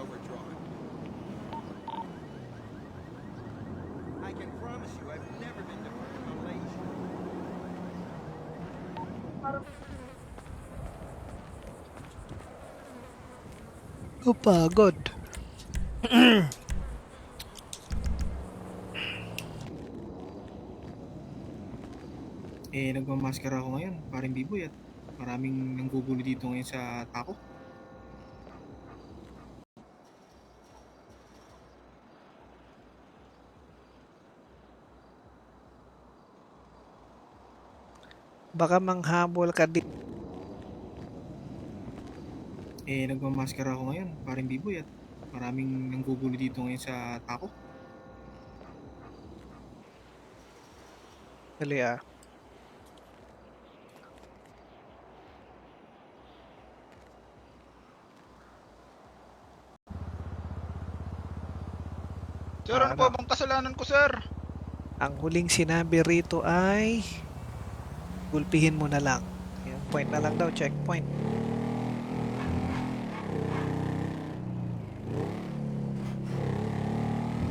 overdrawn. I can promise you I've never been to Malaysia. Kapagod. Nagmamaskara ako ngayon, paring Biboy, at maraming nanggugulo dito ngayon sa tako. Baka manghabol ka din. Nagmamaskara ako ngayon, paring Biboy, at maraming nanggugulo dito ngayon sa tako. Dali ah. Sir, ano po bang kasalanan ko, sir? Ang huling sinabi rito ay gulpihin mo na lang. Yung point na lang daw, checkpoint.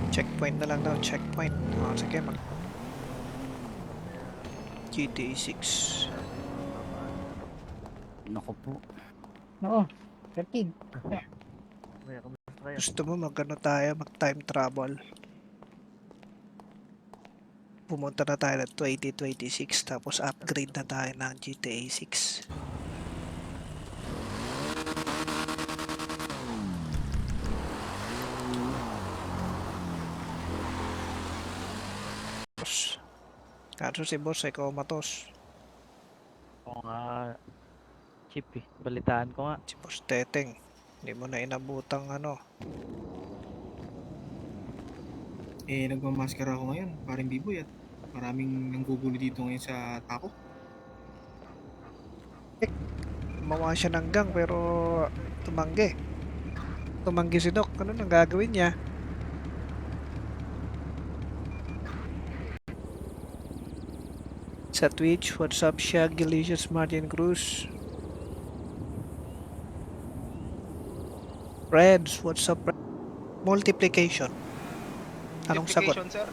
Checkpoint na lang daw, checkpoint. O, sige, mag GTA 6. Naku po. Oo, Kapig. Gusto mo mag-ano tayo, mag-time travel? Pumunta na tayo ng 2026 tapos upgrade na tayo ng GTA 6. Kaso si boss ay komatos. Oo nga, Chip eh. Balitaan ko nga. Si boss Teteng. Hindi mo na inabutang ano. Nagmamaskara ako ngayon, paring Biboy, at maraming nanggugulo dito ngayon sa tako. Gumawa siya ng gang pero tumanggi. Tumanggi si Doc. Ano nang gagawin niya? Sa Twitch, what's up Shaggy Licious Martin Cruz? Reds, what's up? Multiplication. Anong sagot? Notification, sir.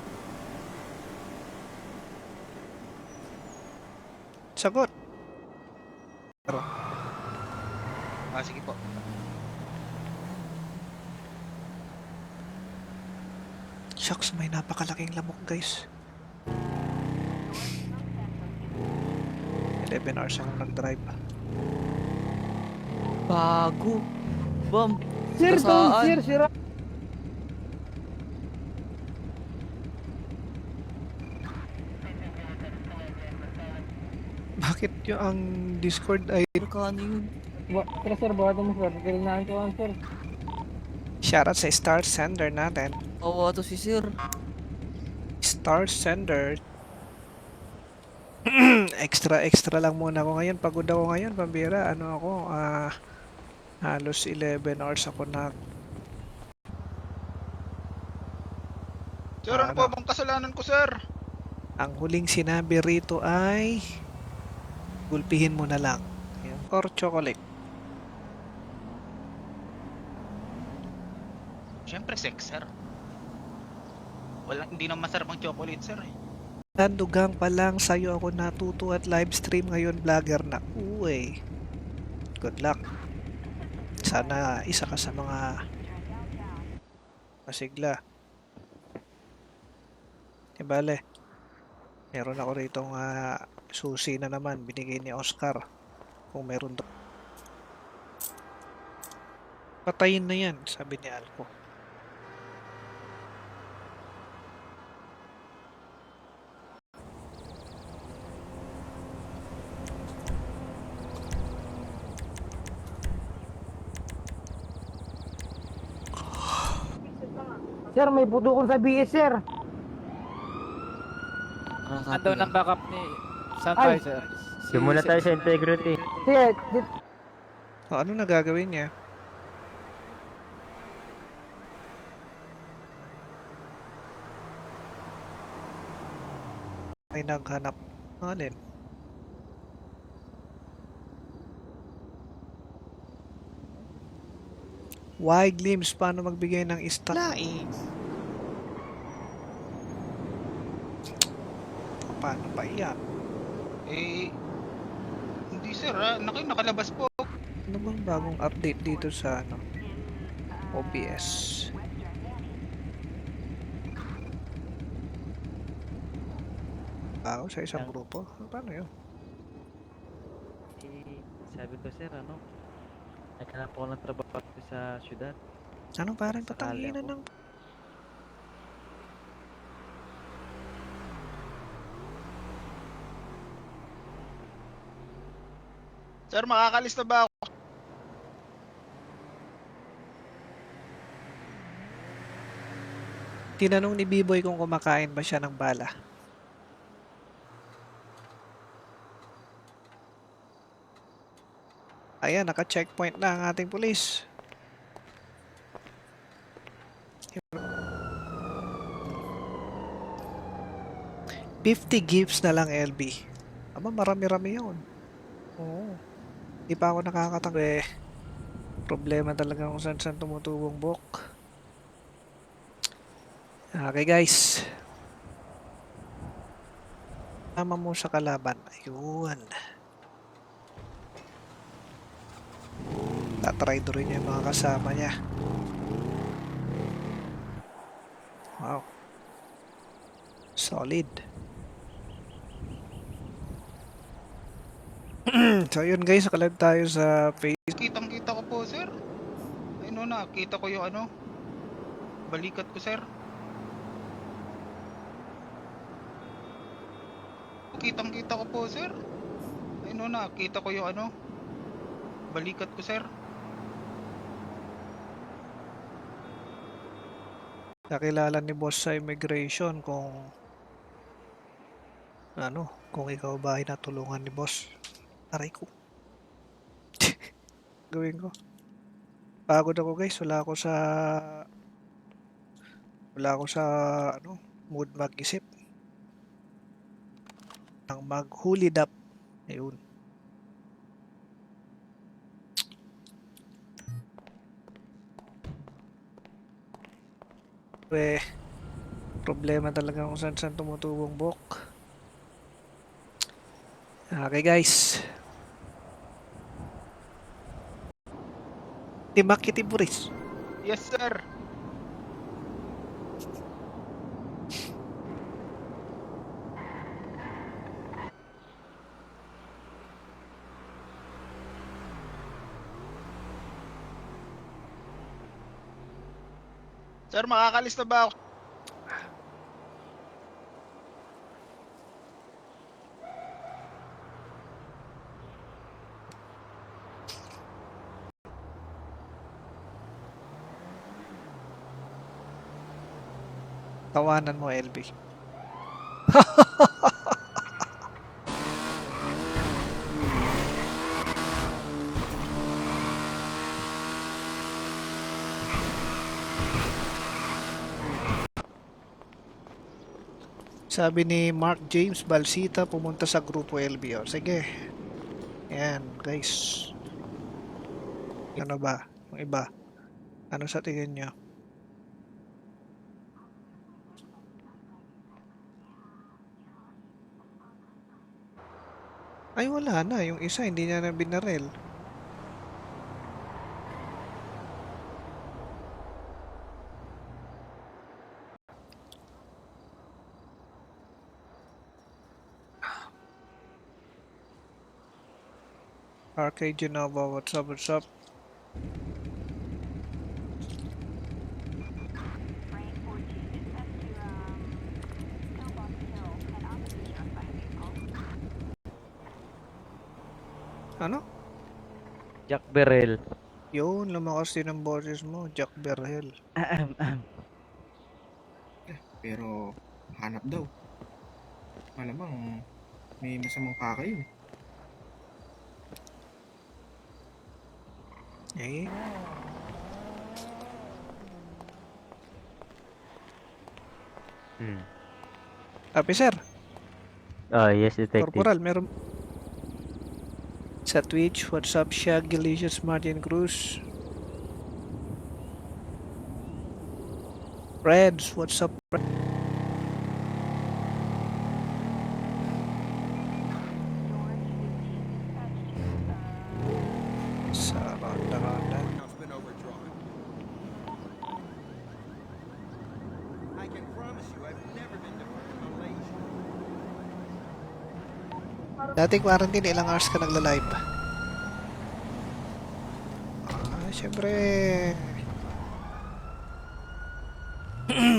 Sagot. Sige po. Shucks, may napakalaking lamok guys. 11 hours akong nag-drive. Bago. Bam. Sir, Saan? sir, sira. Bakit yung ang Discord ay Kano yun? Tara, sir, buhatan mo, sir. Kailangan ko lang, sir. shoutout sa Star Sender natin. Kawa to si sir. Star Sender. Extra lang muna ako ngayon. Pagod ako ngayon, pambira. Ano ako, halos 11 hours ako na. Sir, ano po bang kasalanan ko, sir? Ang huling sinabi rito ay gulpihin mo na lang. Or chocolate. Siyempre, sex, sir. Hindi naman masarap ang chocolate, sir. Tandugang pa lang sa'yo ako natuto at live stream ngayon, vlogger na. Uy. Good luck. Sana isa ka sa mga masigla. Bale, meron ako ritong susi na naman binigay ni Oscar. Kung meron doon. Patayin na yan, sabi ni Alco. Sir, may putukon sa BS, sir. Ando ng backup ni Ay. Sunfire, sir. Simula tayo sa integrity. Sir, Ano na gagawin niya? Ay naghanap. Alin? Why glimpse? Paano magbigay ng laing? Paano ba yan? Eh, hindi sir nakalabas po. Ano bang bagong update dito sa OBS? Ako sa isang grupo? Paano yun? Eh, sabi ko sir, naghanap ako ng trabaho sa syudad. Ano parang Sakali patanginan ako. ng... Sir, makakalis na ba ako? Tinanong ni B-Boy kung kumakain ba siya ng bala. Ayan, naka-checkpoint na ang ating pulis. $50 gifts na lang, LB. Aba, marami-rami yun. Oo. Di pa ako nakakatang. Problema talaga kung saan tumutubong buhok. Okay, guys. Tama mo sa kalaban. Ayun. Tatry rin yung mga kasama niya. Wow. Solid. So yun guys, nakalag tayo sa Facebook. Kitang-kita ko po, sir. Ayun nakita ko yung balikat ko, sir. Kitang-kita ko po, sir. Ayun nakita ko yung balikat ko, sir. Nakilala ni boss sa immigration kung kung ikaw ba ay natulungan ni boss. Aray ko. Gawin ko. Pagod ako guys, wala ako sa mood mag-isip. Ang mag-hulid up. Ayun. Problema talaga kung saan tumutubong buhok. Okay guys. Timak Kitty Boris. Yes, sir. Sir, makakalis na ba ako? Tawanan mo, LB. Sabi ni Mark James Balsita, pumunta sa grupo LB. O, sige. Ayan, guys. Ano ba? Yung iba. Ano sa tingin nyo? Ay, wala na. Yung isa, hindi niya na binarel. RK Genova, what's up, what's up? Ano? Jack Berrel. Yun, lumakas din ang boses mo, Jack Berhel. Pero hanap daw. Malamang may masamang paka yun. Eh? Officer, Oh, yes, detective. Corporal, meron sa Twitch, what's up, Shag, Delicious, Martin Cruz. Reds, what's up? Sa ronda. Account's been overdrawn. I can promise you I've never been to Malaysia. Dati quarantine, ilang hours ka nagla-live? Syempre.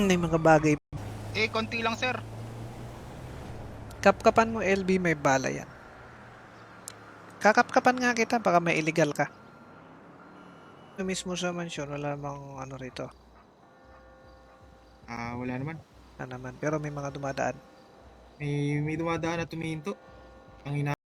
May mga bagay. Eh, konti lang sir. Kapkapan mo, LB, may bala yan. Kakapkapan nga kita, baka may illegal ka. Mismo sa mansyon, wala namang ano rito. Wala naman. Na naman. Pero may mga dumadaan. May dumadaan na tumihinto. Ang